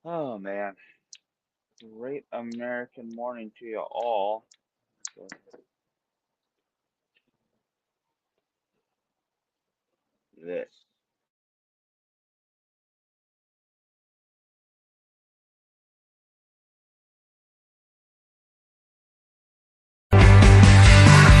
Oh man, great American morning to you all. So, this.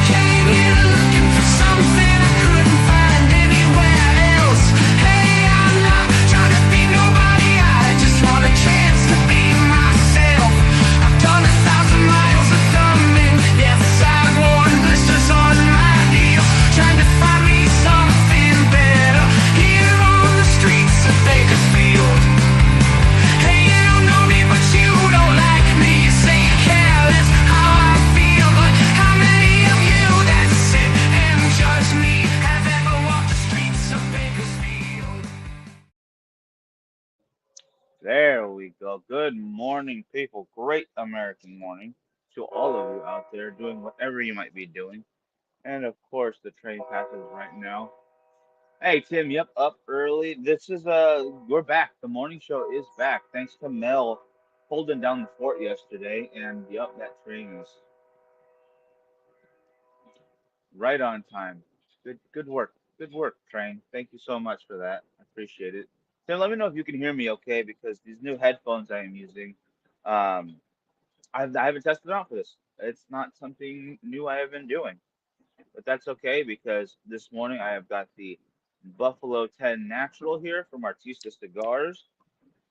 Came here looking for something I couldn't find anywhere else. Hey, I'm not trying to be nobody. I just want a chance to be myself. I've done 1,000 miles of thumbing. Yes, I've worn blisters on my heels, trying to find me something better here on the streets of Bakersfield. Hey, you don't know me, but you don't like me. You say you care, that's how I feel. But how many of you that sit and judge me have ever walked the streets of Bakersfield? There we go. Good morning, people. Great American morning to all of you out there doing whatever you might be doing. And of course, the train passes right now. Hey, Tim. Yep, up early. We're back. The morning show is back. Thanks to Mel holding down the fort yesterday. And yep, that train is right on time. Good work. Good work, train. Thank you so much for that. I appreciate it. Tim, let me know if you can hear me okay because these new headphones I am using, um, I haven't tested out for this. It's not something new I have been doing, but that's okay because this morning I have got the Buffalo 10 Natural here from Artista Cigars.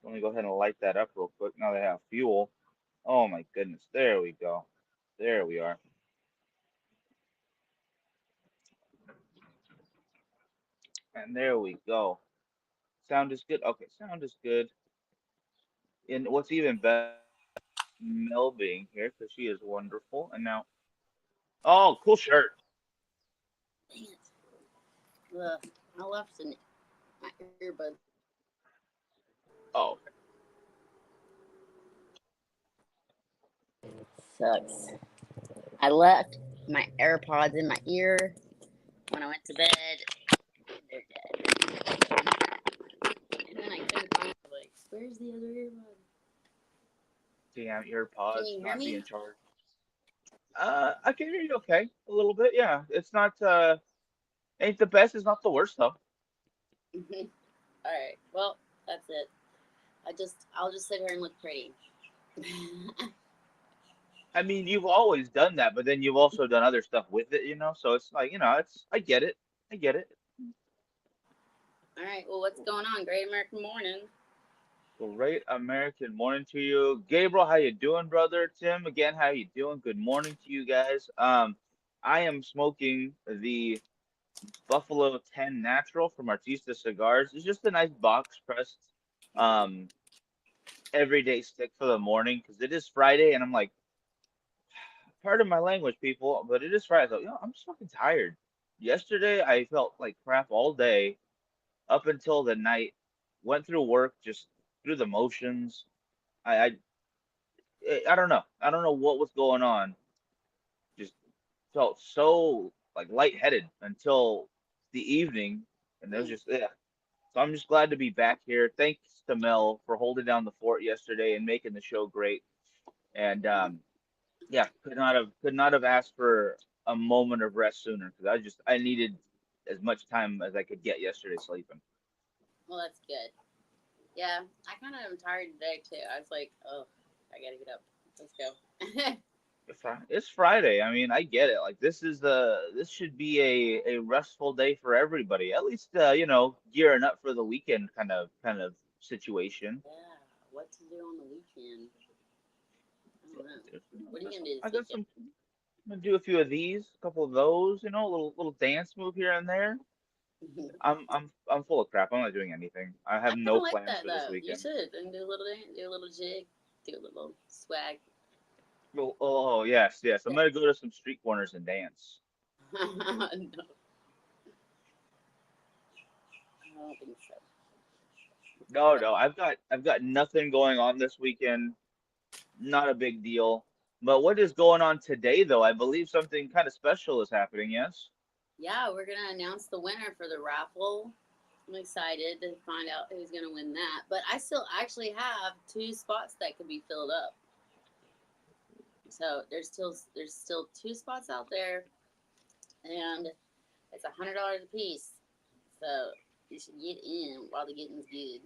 Let me go ahead and light that up real quick. Now they have fuel. Oh my goodness. There we go. There we are. And there we go. Sound is good. Okay, sound is good. And what's even better, Mel being here because she is wonderful. And now, oh, cool shirt. Dang it. I left my earbud. Oh, Sucks. I left my AirPods in my ear when I went to bed. They're dead. And then I couldn't find like, where's the other earbud? damn Can earpods you hear not me? being charged. I can hear you okay, a little bit. Yeah, it's not ain't the best. It's not the worst though. Alright, well, that's it. I'll just sit here and look pretty. I mean, you've always done that, but then you've also done other stuff with it, you know. So it's like, it's I get it. I get it. Alright, well, what's going on? Great American morning. Great American morning to you, Gabriel. How you doing, brother? Tim, again, how you doing? Good morning to you guys. I am smoking the Buffalo 10 Natural from Artista Cigars. It's just a nice box pressed um everyday stick for the morning because it is Friday and I'm like, pardon my language, people, but it is Friday. So, I'm just fucking tired. Yesterday I felt like crap all day up until the night. Went through work, just through the motions. I I don't know. I don't know what was going on. Just felt so like lightheaded until the evening, and it was just yeah. So I'm just glad to be back here. Thanks to Mel for holding down the fort yesterday and making the show great. And yeah, could not have asked for a moment of rest sooner because I needed as much time as I could get yesterday sleeping. Well, that's good. Yeah, I kind of am tired today too. I was like, oh, I gotta get up. Let's go. It's Friday. I mean, I get it. Like this should be a restful day for everybody. At least gearing up for the weekend kind of situation. Yeah, what to do on the weekend? I don't know. I What are you got gonna some. do I this got weekend? some. I'm gonna do a few of these, a couple of those. A little dance move here and there. I'm full of crap. I'm not doing anything. I I have kind no of like plans that for this though. You weekend. should and do a little dance, do a little jig, do a little swag. Oh yes, yes. I'm Yeah. gonna go to some street corners and dance. No, I don't think so. No, But no. I've got nothing going on this weekend. Not a big deal. But what is going on today, though? I believe something kind of special is happening, yes? yeah, we're gonna announce the winner for the raffle. I'm excited to find out who's going to win that. But I still actually have 2 spots that could be filled up. So there's still 2 spots out there, and it's $100 a piece. So you should get in while the getting's good.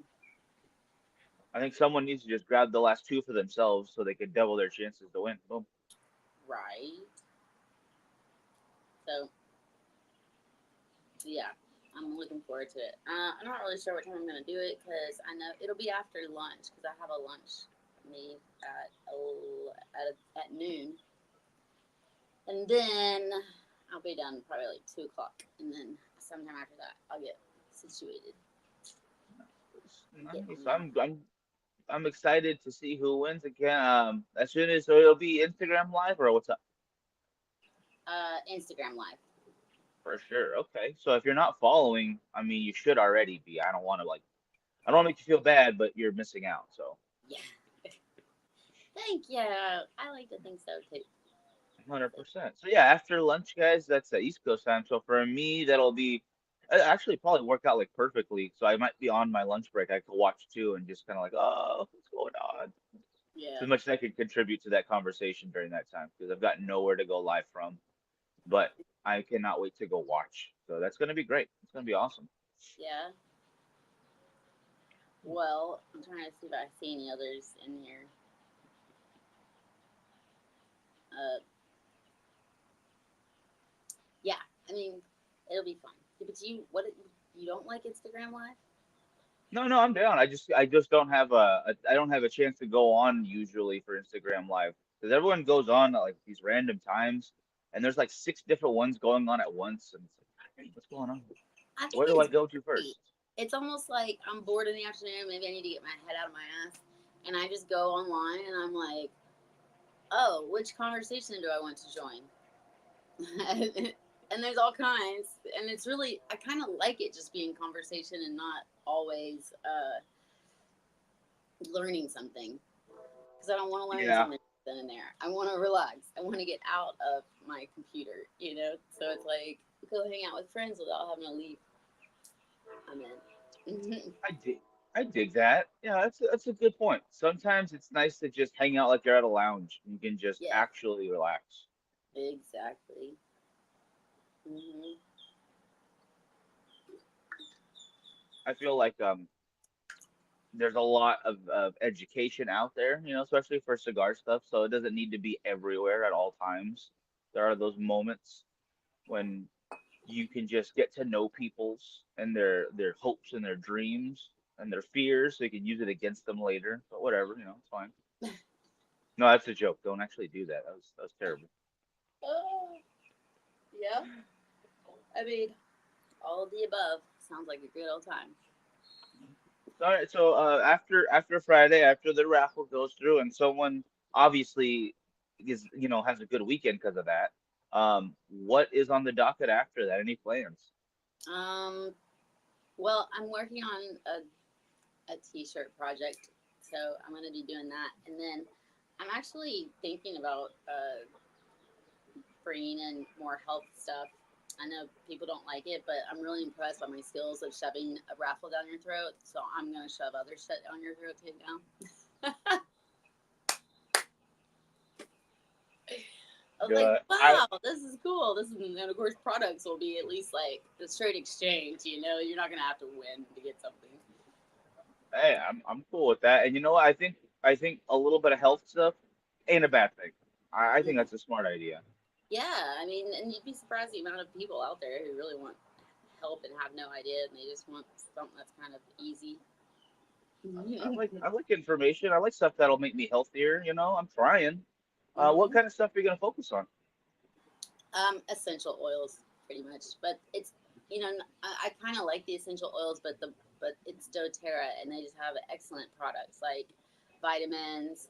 I think someone needs to just grab the last 2 for themselves so they can double their chances to win. Boom. Right. So yeah, I'm looking forward to it. I'm not really sure what time I'm gonna do it because I know it'll be after lunch because I have a lunch meet at noon, and then I'll be done probably like 2 o'clock, and then sometime after that I'll get situated. Get Nice. on I'm excited to see who wins again. As soon as so it'll be Instagram live or what's up? Instagram live. For sure. Okay. So if you're not following, I mean, you should already be. I don't want to I don't want to make you feel bad, but you're missing out. So Yeah. Thank you. I like to think so too. 100%. So yeah, after lunch, guys, that's East Coast time. So for me, that'll be actually probably work out like perfectly. So I might be on my lunch break. I could watch too and just kind of like, oh, what's going on? Yeah. So much that I could contribute to that conversation during that time because I've got nowhere to go live from. But I cannot wait to go watch. So that's gonna be great. It's gonna be awesome. Yeah. Well, I'm trying to see if I see any others in here. Uh, yeah. I mean, it'll be fun. But you don't like Instagram Live? No, no, I'm down. I just don't have I don't have a chance to go on usually for Instagram Live because everyone goes on at like these random times, and there's like 6 different ones going on at once, and it's like, what's going on? I think Where do I it's go to great. first? It's almost like I'm bored in the afternoon. Maybe I need to get my head out of my ass, and I just go online and I'm like, oh, which conversation do I want to join? And there's all kinds, and it's really I kind of like it just being conversation and not always learning something because I don't want to learn Yeah, something then and there. I want to relax. I want to get out of my computer, So it's like go hang out with friends without having to leave. I'm in. I dig I dig that. Yeah, that's a good point. Sometimes it's nice to just hang out like you're at a lounge. You can just Yeah, actually relax. exactly. Hmm. I feel like there's a lot of education out there, especially for cigar stuff. So it doesn't need to be everywhere at all times. There are those moments when you can just get to know people's and their hopes and their dreams and their fears, so you can use it against them later. But whatever, it's fine. No, that's a joke. Don't actually do that. That was terrible. Oh, yeah. I mean, all of the above sounds like a good old time. All right, so after Friday, after the raffle goes through, and someone obviously has a good weekend because of that. What is on the docket after that? Any plans? Um, well, I'm working on a t-shirt project, so I'm gonna be doing that, and then I'm actually thinking about bringing in more health stuff. I know people don't like it, but I'm really impressed by my skills of shoving a raffle down your throat. So I'm gonna shove other shit down your throat too now. I was like, Uh, I wow, this is cool. And of course, products will be at least like the straight exchange. You're not gonna have to win to get something. Hey, I'm cool with that. And you know what? I think a little bit of health stuff ain't a bad thing. I think that's a smart idea. Yeah, I mean, and you'd be surprised the amount of people out there who really want help and have no idea, and they just want something that's kind of easy. I like information. I like stuff that'll make me healthier. I'm trying. What Hmm. kind of stuff are you gonna focus on? Essential oils, pretty much, but it's I kind of like the essential oils, but it's DoTerra, and they just have excellent products like vitamins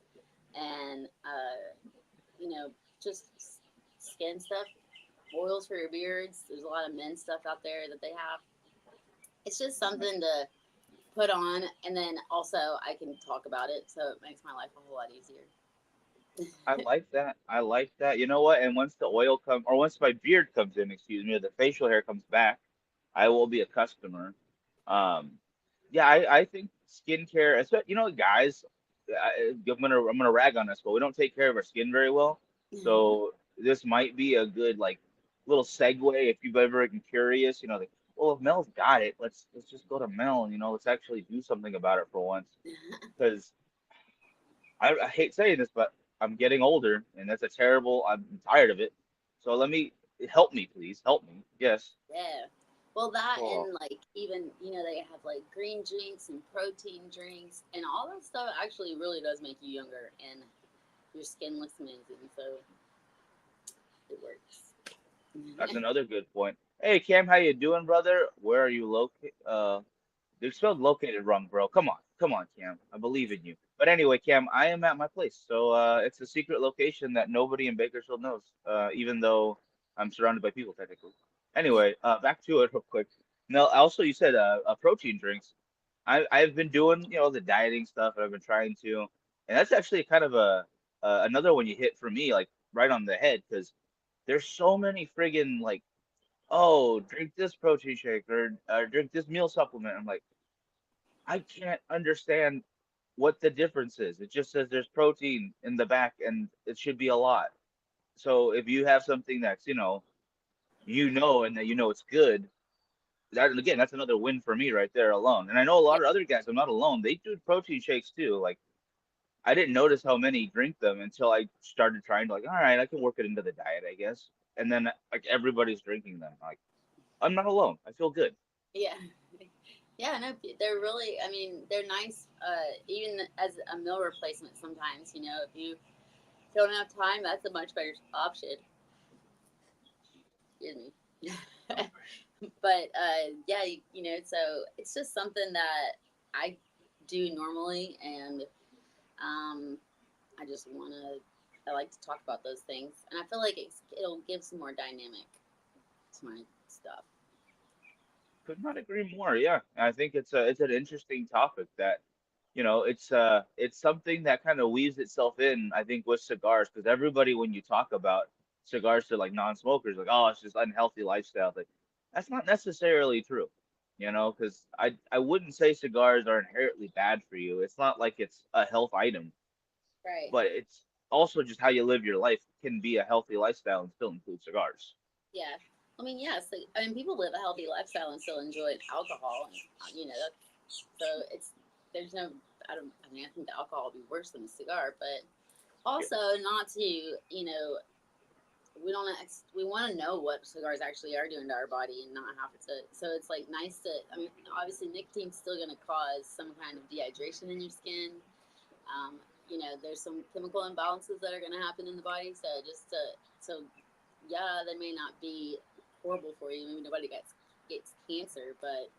and just skin stuff, oils for your beards. There's a lot of men's stuff out there that they have. It's just something to put on, and then also I can talk about it, so it makes my life a whole lot easier. I like that. I like that. You know what? And once the oil comes, or once my beard comes in, excuse me, or the facial hair comes back, I will be a customer. Um, yeah, I think skincare, guys, I'm gonna rag on us, but we don't take care of our skin very well. So this might be a good like little segue if you've ever been curious. Like, well, if Mel's got it, let's just go to Mel and let's actually do something about it for once. Because I hate saying this, but I'm getting older, and that's a terrible. I'm tired of it. So let me help me, please help me. Yes. Yeah. Well, that Cool. and like even they have like green drinks and protein drinks and all that stuff actually really does make you younger and your skin looks amazing. So it That's works. another good point. Hey Cam, how you doing, brother? Where are you located? They spelled located wrong, bro. Come on, Cam. I believe in you. But anyway, Cam, I am at my place, so it's a secret location that nobody in Bakersfield knows. Even though I'm surrounded by people technically. Anyway, back to it real quick. Now, also you said protein drinks. I've been doing the dieting stuff, and I've been trying to, and that's actually kind of another one you hit for me, like right on the head, because there's so many friggin' like, oh, drink this protein shake or drink this meal supplement. I'm like, I can't understand what the difference is. It just says there's protein in the back and it should be a lot. So if you have something that's, and that it's good, that again, that's another win for me right there alone. And I know a lot of other guys, I'm not alone, they do protein shakes too. Like I didn't notice how many drink them until I started trying to like, all right, I can work it into the diet, I guess. And then like everybody's drinking them. Like I'm not alone. I feel good. Yeah. Yeah, no, they're really. I mean, they're nice. Even as a meal replacement, sometimes if you don't have time, that's a much better option. Excuse me. But yeah, so it's just something that I do normally, and um, I just wanna. I like to talk about those things, and I feel like it'll give some more dynamic to my stuff. Could not agree more. Yeah, I think it's an interesting topic that it's something that kind of weaves itself in. I think with cigars because everybody when you talk about cigars to like non-smokers, like oh it's just unhealthy lifestyle. Like that's not necessarily true. Because I wouldn't say cigars are inherently bad for you. It's not like it's a health item, Right. but it's also just how you live your life can be a healthy lifestyle and still include cigars. Yeah. I mean, yes. I mean, people live a healthy lifestyle and still enjoy alcohol, and so it's there's no. I don't. I mean, I think the alcohol would be worse than a cigar, but Yeah. also not to we don't we want to know what cigars actually are doing to our body and not have to. So it's like nice to. I mean, obviously nicotine's still going to cause some kind of dehydration in your skin. Um, there's some chemical imbalances that are going to happen in the body. So just to so yeah, they may not be horrible for you. Maybe nobody gets cancer, but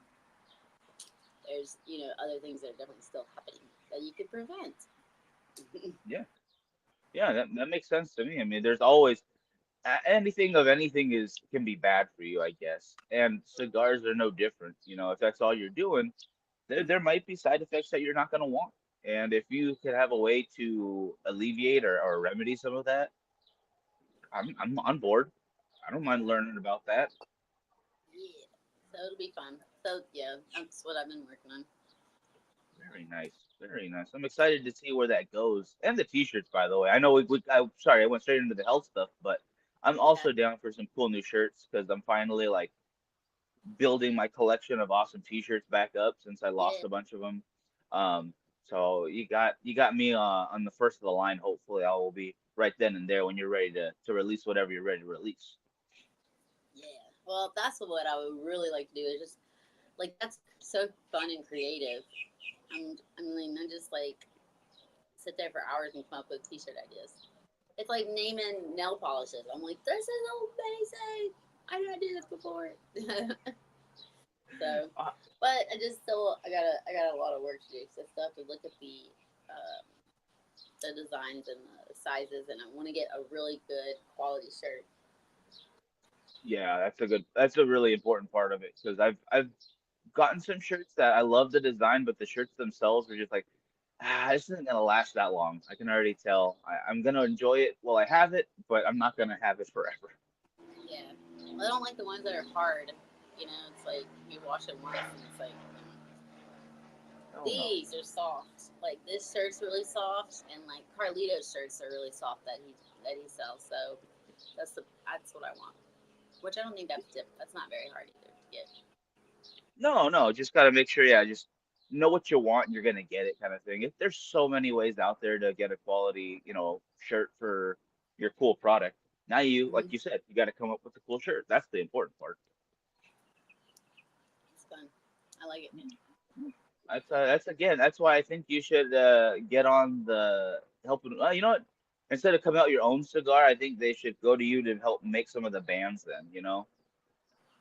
there's other things that are definitely still happening that you could prevent. Yeah. Yeah, that makes sense to me. I mean, there's always anything of anything is can be bad for you, I guess. And cigars are no different. If that's all you're doing, there might be side effects that you're not going to want. And if you could have a way to alleviate or remedy some of that, I'm on board. I don't mind learning about that. Yeah, so it'll be fun. So yeah, that's what I've been working on. Very nice. Very nice. I'm excited to see where that goes. And the t-shirts, by the way. I know I'm sorry, I went straight into the health stuff, but I'm Yeah, also down for some cool new shirts because I'm finally like building my collection of awesome t-shirts back up since I yeah, lost a bunch of them. Um, so you got me on the first of the line. Hopefully, I will be right then and there when you're ready to release whatever you're ready to release. yeah. Well, that's what I would really like to do. Is just like that's so fun and creative. I mean, I just like sit there for hours and come up with t-shirt ideas. It's like naming nail polishes. I'm like, this is amazing. I didn't do this before. So, Uh, but I got a lot of work to do. So I still have to look at the designs and the sizes, and I want to get a really good quality shirt. yeah, that's a really important part of it because I've gotten some shirts that I love the design, but the shirts themselves are just like, this isn't gonna last that long. I can already tell. I'm gonna enjoy it while I have it, but I'm not gonna have it forever. Yeah, well, I don't like the ones that are hard. It's like you wash it once, and it's like Hell no. These are soft. Like this shirt's really soft, and like Carlito's shirts are really soft that he sells. So that's what I want. Which I don't think that's not very hard either to get. No, just gotta make sure, yeah, just know what you want and you're gonna get it kind of thing. There's so many ways out there to get a quality, shirt for your cool product. Now like Mm-hmm. you said, you gotta come up with a cool shirt. That's the important part. It's fun. I like it. That's why I think you should get on the helping. You know what? Instead of coming out your own cigar, I think they should go to you to help make some of the bands. Then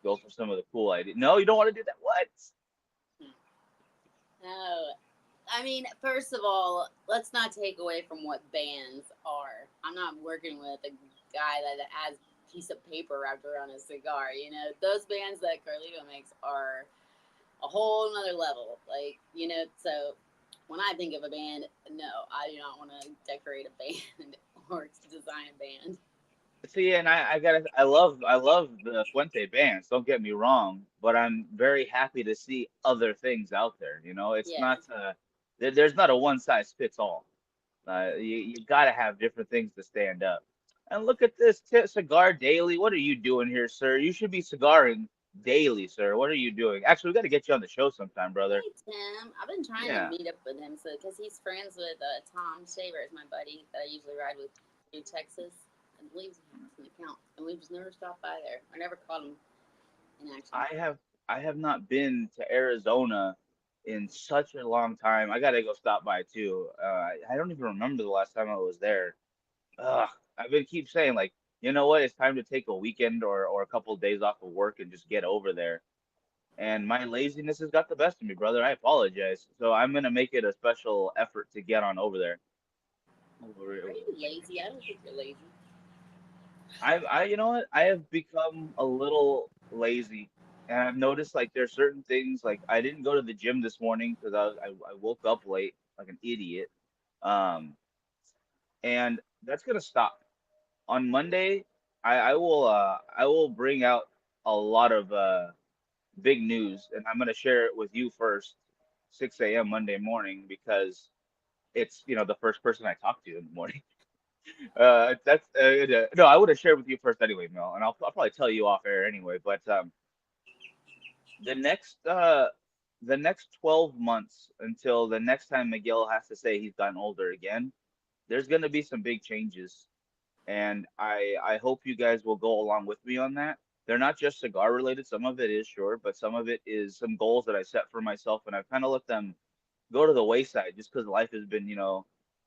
go for some of the cool ideas. No, you don't want to do that. What? No, I mean, first of all, let's not take away from what bands are. I'm not working with a guy that has a piece of paper wrapped around a cigar. Those bands that Carlito makes are a whole nother level. So when I think of a band, no, I do not want to decorate a band or design a band. See, and I love the Fuente bands. Don't get me wrong, but I'm very happy to see other things out there. It's Yeah, not there's not a one size fits all. You got to have different things to stand up. And look at this cigar daily. What are you doing here, sir? You should be cigaring daily, sir. What are you doing? Actually, we got to get you on the show sometime, brother. hey Tim, I've been trying to Yeah. meet up with him because he's friends with Tom Shaver, is my buddy that I usually ride with through Texas. I believe he has an account, and we've just never stopped by there. I never caught him in action. I have not been to Arizona in such a long time. I gotta go stop by too. I don't even remember the last time I was there. Ugh, I've been keep saying like, you know what? It's time to take a weekend or a couple of days off of work and just get over there. And my laziness has got the best of me, brother. I apologize. So I'm gonna make it a special effort to get on over there. Are you lazy? I don't think you're lazy. You know what? I have become a little lazy, and I've noticed like there's certain things like I didn't go to the gym this morning because I woke up late like an idiot. Um, and that's gonna stop on Monday. I will bring out a lot of big news, and I'm gonna share it with you first, 6 a.m. Monday morning because it's the first person I talk to in the morning. That's no, I would have shared with you first anyway, Mel, and I'll probably tell you off air anyway. But the next uh, the next 12 months until the next time Miguel has to say he's gotten older again, there's gonna be some big changes, and I hope you guys will go along with me on that. They're not just cigar related. Some of it is sure, but some of it is some goals that I set for myself, and I've kind of let them go to the wayside just because life has been,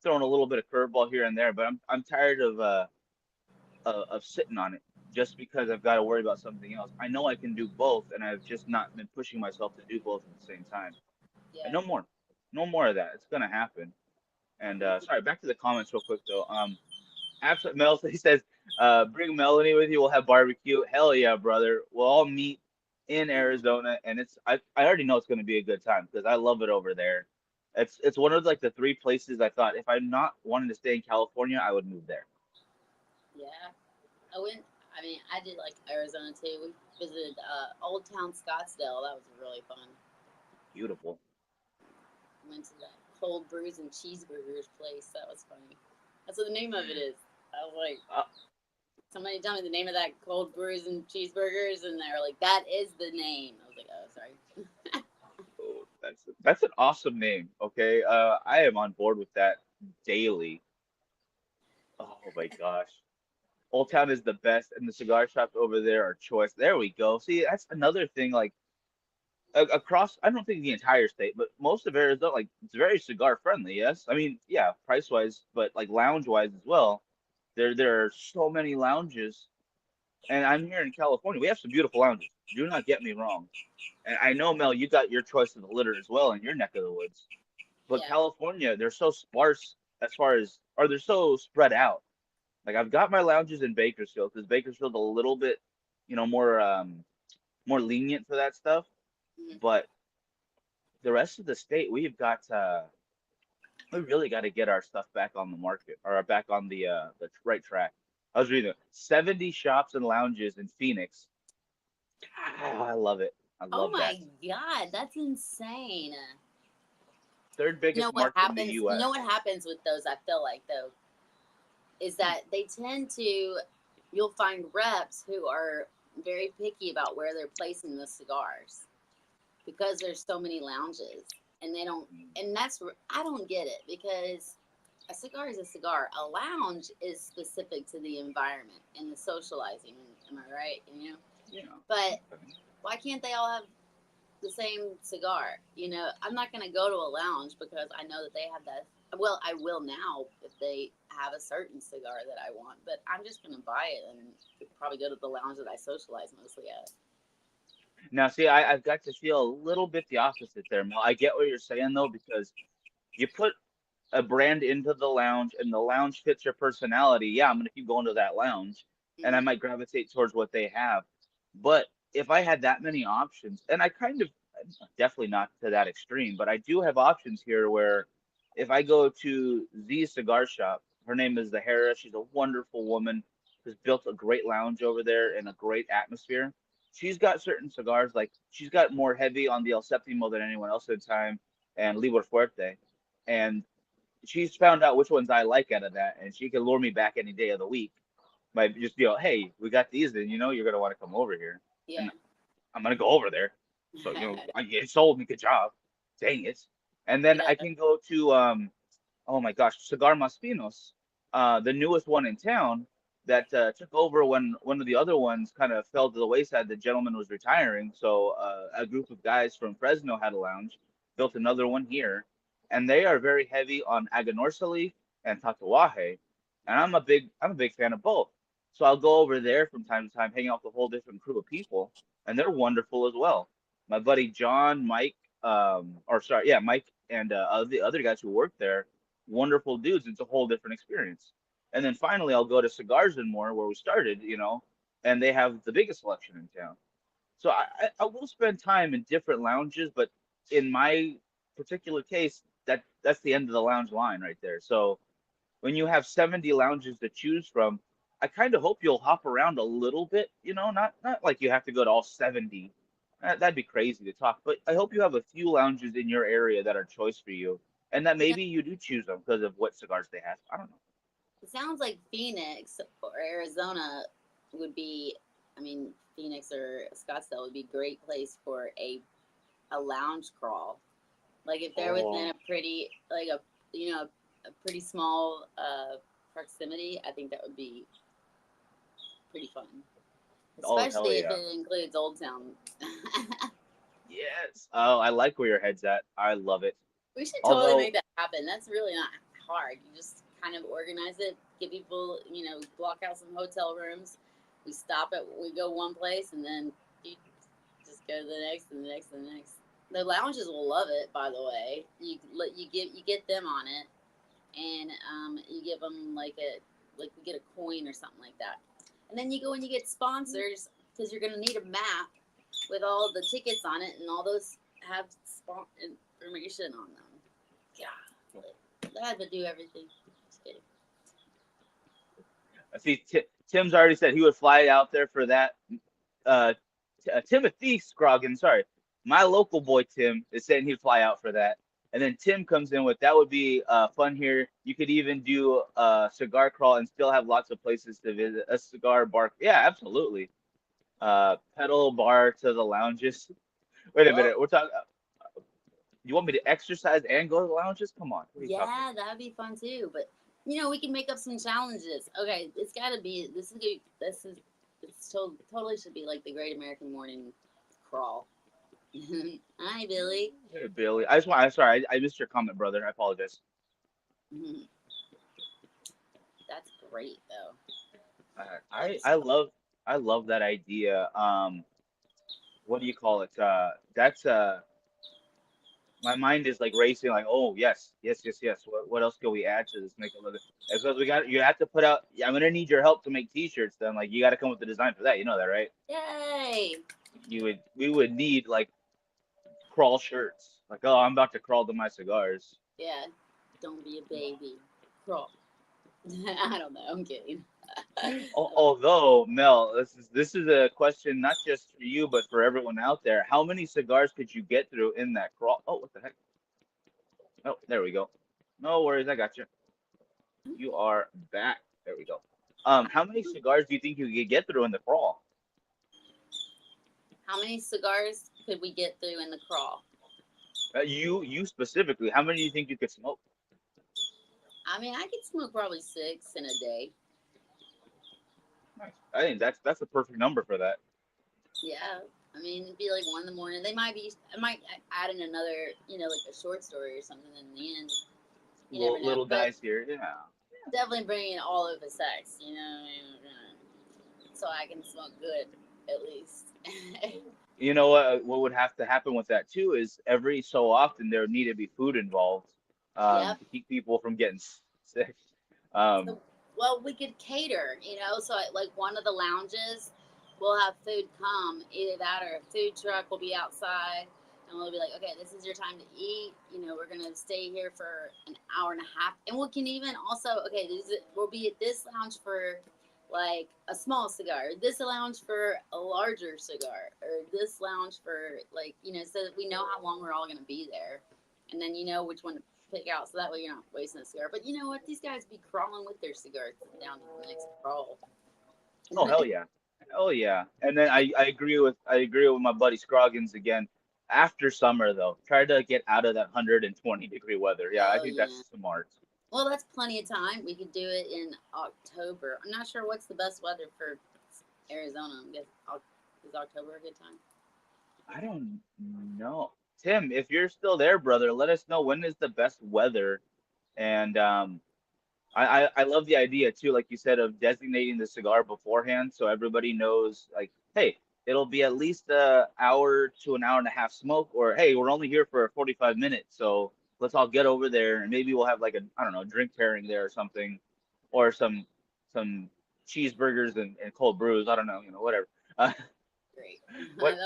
throwing a little bit of curveball here and there. But I'm tired of sitting on it just because I've got to worry about something else. I know I can do both, and I've just not been pushing myself to do both at the same time. And Yeah. no more, no more of that. It's gonna happen. And sorry, back to the comments real quick though. Absolute Mel, he says, bring Melanie with you. We'll have barbecue. Hell yeah, brother. We'll all meet in Arizona, and I already know it's gonna be a good time because I love it over there. It's one of like the three places I thought if I'm not wanting to stay in California, I would move there. Yeah. I went. I mean, I did like Arizona too. We visited Old Town Scottsdale. That was really fun. Beautiful. Went to that Cold Brews and Cheeseburgers place. That was funny. That's what the name of it is. I was like, Uh, somebody tell me the name of that Cold Brews and Cheeseburgers, and they were like, that is the name. I was like, oh, sorry. oh, that's an awesome name. Okay, I am on board with that daily. Oh my gosh. Old Town is the best, and the cigar shops over there are choice. There we go. See, that's another thing. Like across, I don't think the entire state, but most of Arizona, like it's very cigar friendly. Yes, I mean, yeah, price wise, but like lounge wise as well. There are so many lounges, and I'm here in California. We have some beautiful lounges. Do not get me wrong. And I know Mel, you got your choice of the litter as well in your neck of the woods. But Yeah. California, they're so sparse as far as, or they're so spread out. Like I've got my lounges in Bakersfield because Bakersfield's a little bit, more lenient for that stuff. Mhm. But the rest of the state, we really got to get our stuff back on the market or back on the right track. I was reading 70 shops and lounges in Phoenix. Ah, I love it. I Oh love that. my God, that's insane. third You biggest know what market in the happens? You U.S. know what happens with those? I feel like though is that they tend to. You'll find reps who are very picky about where they're placing the cigars because there's so many lounges, and they don't. And I don't get it because a cigar is a cigar. A lounge is specific to the environment and the socializing. Am I right? You know, Yeah. but why can't they all have the same cigar? You know, I'm not gonna go to a lounge because I know that they have that. Well, I will now if they have a certain cigar that I want, but I'm just gonna buy it and probably go to the lounge that I socialize mostly at. Now, see, I've got to feel a little bit the opposite there, Mel. I get what you're saying though, because you put a brand into the lounge and the lounge fits your personality. Yeah, I'm gonna keep going to that lounge, and I Hmm. might gravitate towards what they have. But if I had that many options, and I kind of definitely not to that extreme, but I do have options here where if I go to Z's cigar shop, her name is the Hera. She's a wonderful woman who's built a great lounge over there and a great atmosphere. She's got certain cigars, like she's got more heavy on the El Septimo than anyone else in time and Libor Fuerte. And she's found out which ones I like out of that, and she can lure me back any day of the week by just hey, we got these, and you're gonna want to come over here, Yeah. and I'm gonna go over there. So it sold me. Good job. Dang it. And then I Yeah. can go to oh my gosh, Cigar Maspinos, the newest one in town that took over when one of the other ones kind of fell to the wayside. The gentleman was retiring, so a group of guys from Fresno had a lounge, built another one here, and they are very heavy on Aganorsa leaf and Tatuaje, and I'm a big fan of both. So I'll go over there from time to time, hang out with a whole different crew of people, and they're wonderful as well. My buddy John, Mike, or sorry, yeah, Mike and the other guys who work there, wonderful dudes. It's a whole different experience. And then finally, I'll go to Cigars and More, where we started, and they have the biggest selection in town. So I will spend time in different lounges, but in my particular case, that's the end of the lounge line right there. So when you have 70 lounges to choose from, I kind of hope you'll hop around a little bit, not like you have to go to all 70. That'd be crazy to talk, but I hope you have a few lounges in your area that are choice for you, and that You know, maybe you do choose them because of what cigars they have. I don't know. it sounds like Phoenix or Arizona would be. I mean, Phoenix or Scottsdale would be a great place for a lounge crawl. Like if they're within Oh, a pretty like a pretty small proximity, I think that would be pretty fun. oh hell Especially if yeah. it includes Old Town. Yes. Oh, I like where your head's at. I love it. We should totally Although, make that happen. That's really not hard. You just kind of organize it, get people, block out some hotel rooms. We go one place, and then you just go to the next and the next and the next. The lounges will love it. By the way, you get them on it, and you give them like we get a coin or something like that, and then you go and you get sponsors because you're gonna need a map with all the tickets on it, and all those have information on them. Yeah, I had to do everything. Just kidding. I see Tim's already said he would fly out there for that. Uh, Timothy Scroggin, sorry, my local boy Tim is saying he'd fly out for that. And then Tim comes in with that would be fun here. You could even do a cigar crawl and still have lots of places to visit. A cigar bar, yeah, absolutely. Pedal bar to the lounges. Wait a Well, minute, we're talking. You want me to exercise and go to the lounges? Come on, what are you talking yeah, that'd be fun too. But we can make up some challenges. Okay, it's got to be. Totally should be like the Great American Morning Crawl. Hi, Billy. about? Hey, Billy, I'm sorry, I missed your comment, brother. I apologize. That's great though. I That's I love I love that idea. What do you call it? That's my mind is like racing, like, oh yes, yes, yes, yes. What else can we add to this? Make it look because you have to put out. Yeah, I'm gonna need your help to make T-shirts. Then like you got to come with the design for that. You know that, right? yay. We would need like crawl shirts. Like, oh, I'm about to crawl to my cigars. Yeah, don't be a baby. Crawl. I don't know. I'm kidding. Although Mel, this is a question not just for you but for everyone out there. How many cigars could you get through in that crawl? Oh, what the heck? Oh, there we go. No worries, I got you. You are back. There we go. How many cigars do you think you could get through in the crawl? How many cigars could we get through in the crawl? You specifically, how many do you think you could smoke? I mean, I could smoke probably 6 in a day. Nice. I think that's a perfect number for that. Yeah. I mean, it'd be like 1 in the morning. They might be. I might add in another, like a short story or something in the end. You never know. Little But guys here, yeah. definitely bringing all of the sex, so I can smoke good at least. You know what would have to happen with that too is every so often there would need to be food involved, Yep. to keep people from getting sick. Um, So, well, we could cater, So, like one of the lounges, we'll have food come. Either that or a food truck will be outside, and we'll be like, okay, this is your time to eat. We're gonna stay here for an hour and a half, and we can even also, okay, we'll be at this lounge for like a small cigar, this lounge for a larger cigar, or this lounge for like, so that we know how long we're all gonna be there, and then you know which one to pick out, so that way you're not wasting a cigar. But you know what? These guys be crawling with their cigars down to the next crawl. oh hell yeah, hell yeah. And then I agree with my buddy Scroggins again. After summer though, try to get out of that 120-degree weather. Yeah, I Oh think yeah. that's smart. Well, that's plenty of time. We could do it in October. I'm not sure what's the best weather for Arizona. I guess is October a good time? I don't know. Tim, if you're still there, brother, let us know when is the best weather. And I love the idea too, like you said, of designating the cigar beforehand so everybody knows, like, hey, it'll be at least a hour to an hour and a half smoke, or hey, we're only here for 45 minutes, so let's all get over there and maybe we'll have like a, I don't know, drink pairing there or something, or some cheeseburgers and cold brews. I don't know, whatever. Uh, Great.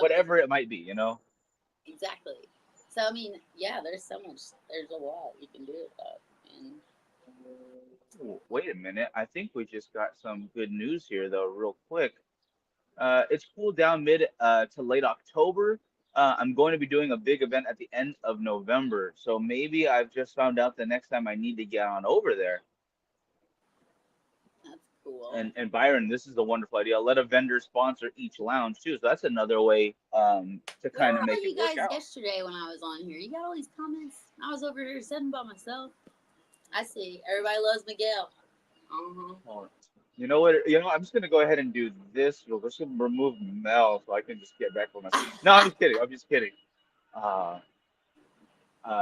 whatever it might be. Exactly. So I mean, yeah, there's so much. There's a lot you can do with that. And Wait a minute. I think we just got some good news here, though, real quick. It's cooled down mid to late October. I'm going to be doing a big event at the end of November, so maybe I've just found out the next time I need to get on over there. that's cool. And Byron, this is a wonderful idea. Let a vendor sponsor each lounge too, so that's another way to Where kind of were make you it work guys out. yesterday when I was on here? You got all these comments. I was over here sitting by myself. I see. Everybody loves Miguel. Uh-huh. Oh, you know what? I'm just gonna go ahead and do this. We'll just remove Mel so I can just get back with my. No, I'm just kidding. I'm just kidding. Uh,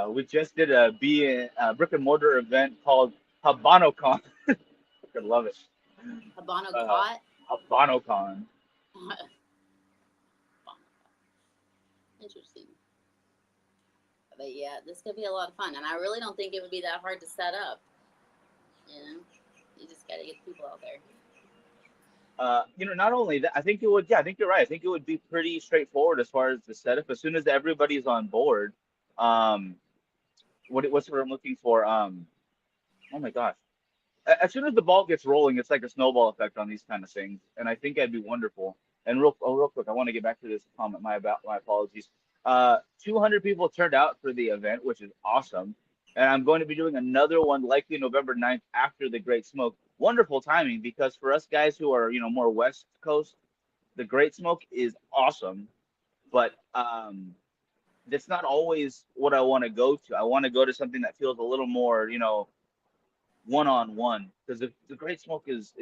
we just did a brick and mortar event called HabanoCon. I love it. Habano Uh, caught. HabanoCon. Interesting. But yeah, this could be a lot of fun, and I really don't think it would be that hard to set up. You just got to get people out there. Not only that, I think it would. Yeah, I think you're right. I think it would be pretty straightforward as far as the setup. As soon as everybody's on board, um, what's what I'm looking for? Oh my gosh. As soon as the ball gets rolling, it's like a snowball effect on these kind of things, and I think that'd be wonderful. And real quick, I want to get back to this comment. My apologies. 200 people turned out for the event, which is awesome. And I'm going to be doing another one likely November 9th after the Great Smoke. Wonderful timing because for us guys who are more West Coast, the Great Smoke is awesome, but that's not always what I want to go to. I want to go to something that feels a little more, one on one because the Great Smoke is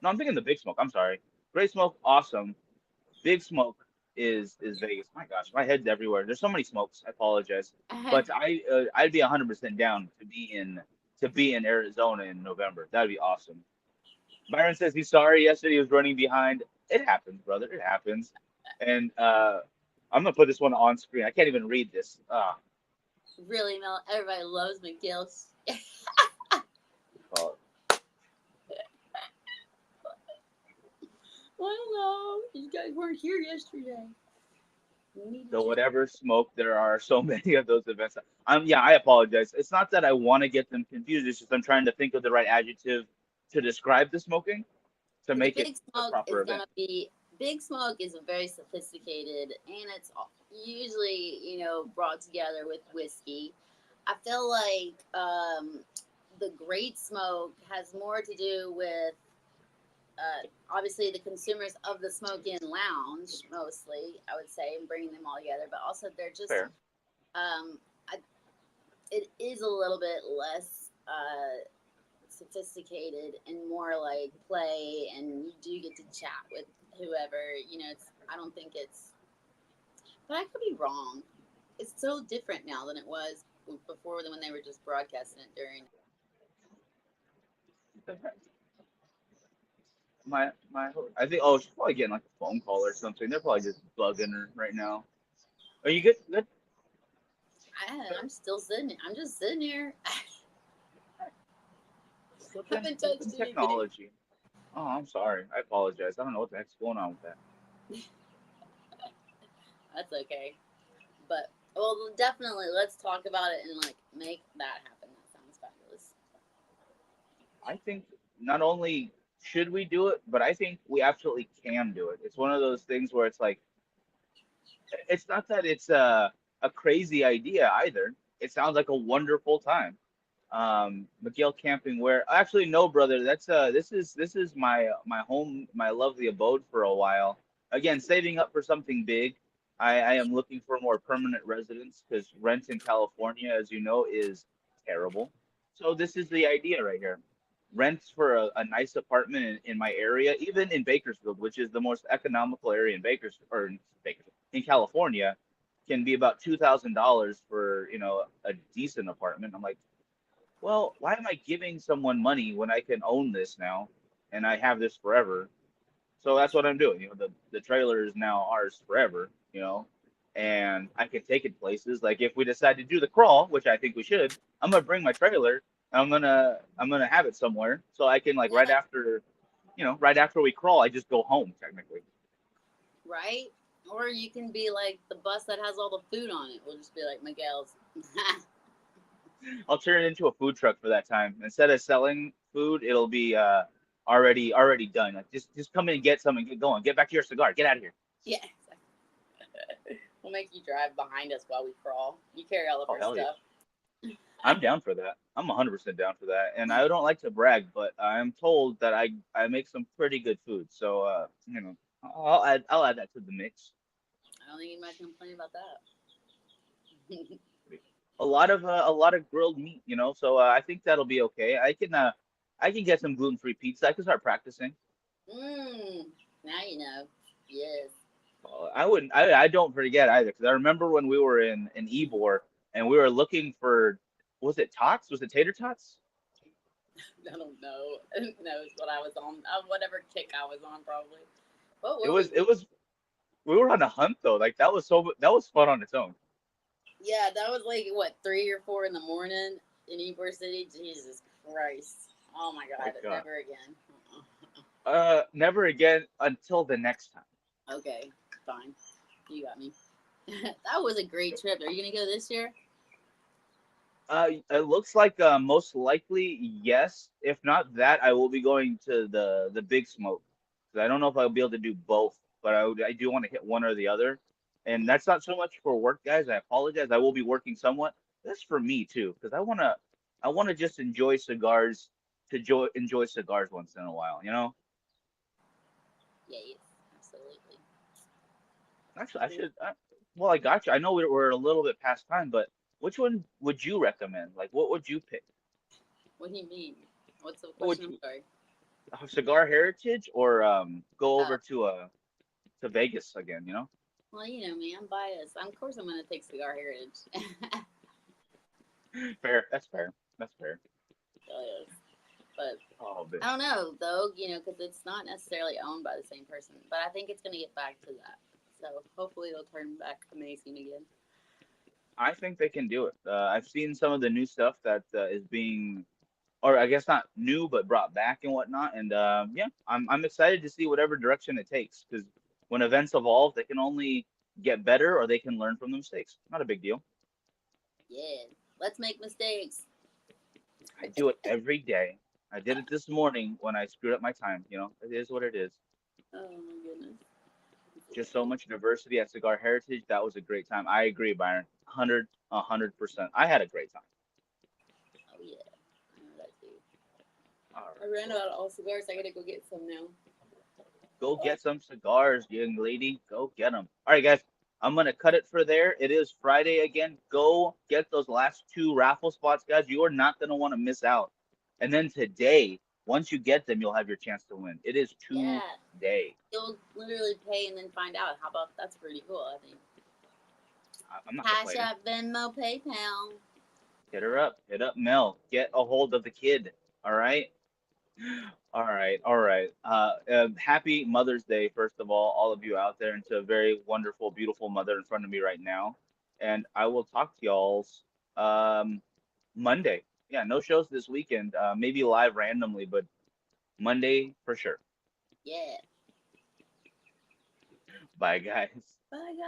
no, I'm thinking the Big Smoke. I'm sorry, Great Smoke, awesome. Big Smoke is Vegas. My gosh, my head's everywhere. There's so many smokes. I apologize, but I'd be 100% down to be in Arizona in November. That'd be awesome. Byron says he's sorry. Yesterday he was running behind. It happens, brother. It happens. And I'm gonna put this one on screen. I can't even read this. Really, Mel, everybody loves Miguel. Oh, I don't know. You guys weren't here yesterday. We needed so you. whatever smoke, there are so many of those events. Yeah, I apologize. It's not that I want to get them confused. It's just I'm trying to think of the right adjective to describe the smoking to But the make it Big a Smoke proper is event. gonna be Big Smoke is very sophisticated, and it's usually brought together with whiskey. I feel like the Great Smoke has more to do with obviously the consumers of the Smoke-In Lounge, mostly, I would say, and bringing them all together. But also, they're just Fair. I, it is a little bit less sophisticated and more like play, and you do get to chat with whoever. You know, it's I don't think it's, but I could be wrong. It's so different now than it was before when they were just broadcasting it during. My I think she's probably getting like a phone call or something. They're probably just bugging her right now. Are you good? Good. I'm still sitting. I'm just sitting here. Flipping, Haven't flipping touched anything. technology. Oh, I'm sorry. I apologize. I don't know what the heck's going on with that. That's okay. But well, definitely let's talk about it and like make that happen. That sounds fabulous. I think not only should we do it, but I think we absolutely can do it. It's one of those things where it's like, it's not that it's a crazy idea either. It sounds like a wonderful time. Miguel Camping, where actually no, brother, that's this is my home, my lovely abode for a while. Again, saving up for something big. I am looking for more permanent residence because rent in California, as you know, is terrible. So this is the idea right here. Rents for a nice apartment in my area, even in Bakersfield, which is the most economical area in Bakersfield, in California, can be about $2,000 for a decent apartment. I'm like, well, why am I giving someone money when I can own this now and I have this forever? So that's what I'm doing. The trailer is now ours forever, and I can take it places. Like if we decide to do the crawl, which I think we should, I'm gonna bring my trailer and I'm gonna have it somewhere so I can like Yeah, right after we crawl, I just go home technically. right. Or you can be like the bus that has all the food on it. We'll just be like Miguel's. I'll turn it into a food truck for that time. Instead of selling food, it'll be already done. Like just come in and get some and get going. Get back to your cigar. Get out of here. Yeah. We'll make you drive behind us while we crawl. You carry all of Oh our hell yeah. stuff. I'm down for that. I'm 100% down for that. And I don't like to brag, but I'm told that I make some pretty good food. So I'll add that to the mix. I don't think you might complain about that. A lot of grilled meat, so I think that'll be okay. I can get some gluten-free pizza. I can start practicing. Mmm. Now you know. Yes. I wouldn't. I don't forget either because I remember when we were in Ybor and we were looking for, was it tots? Was it tater tots? I don't know. Who knows what I was on? Whatever kick I was on, probably. What It were we? was it was we were on a hunt though. Like that was fun on its own. Yeah, that was like what 3 or 4 in the morning in Ybor City. Jesus Christ! Oh my My God! God. Never again. Never again until the next time. Okay, fine. You got me. That was a great trip. Are you gonna go this year? It looks like most likely yes. If not that, I will be going to the Big Smoke. 'Cause I don't know if I'll be able to do both, but I do want to hit one or the other. And that's not so much for work, guys. I apologize. I will be working somewhat. That's for me too, because I wanna just enjoy cigars enjoy cigars once in a while. Yeah, yes, absolutely. Actually, I should. Well, I got you. I know we're a little bit past time, but which one would you recommend? Like, what would you pick? What do you mean? What's the What would question? I'm you sorry. Cigar Heritage or go Oh, over to Vegas again? well, you know me. I'm biased. Of course, I'm gonna take Cigar Heritage. Fair. That's fair. That's fair. Oh, yes. But Oh, man. I don't know though, because it's not necessarily owned by the same person. But I think it's gonna get back to that. So hopefully it'll turn back amazing again. I think they can do it. I've seen some of the new stuff that is being, or I guess not new, but brought back and whatnot. And yeah, I'm excited to see whatever direction it takes because when events evolve, they can only get better or they can learn from the mistakes. Not a big deal. Yeah, let's make mistakes. I do it every day. I did it this morning when I screwed up my time. It is what it is. Oh my goodness. Just so much diversity at Cigar Heritage. That was a great time. I agree, Byron. 100%. I had a great time. All I right. ran out of all cigars. I gotta go get some now. Go get some cigars, young lady. Go get them. All right, guys. I'm gonna cut it for there. It is Friday again. Go get those last two raffle spots, guys. You are not gonna want to miss out. And then today, once you get them, you'll have your chance to win. It is Yeah, today. you'll literally pay and then find out. How about that's pretty cool? I think. I'm not Cash complaining. App, Venmo, PayPal. Hit her up. Hit up Mel. Get a hold of the kid. All right. All right, all right. Happy Mother's Day, first of all of you out there, and to a very wonderful, beautiful mother in front of me right now. And I will talk to y'all's um, Monday. Yeah, no shows this weekend. Maybe live randomly, but Monday for sure. Yeah. Bye, guys. Bye, guys.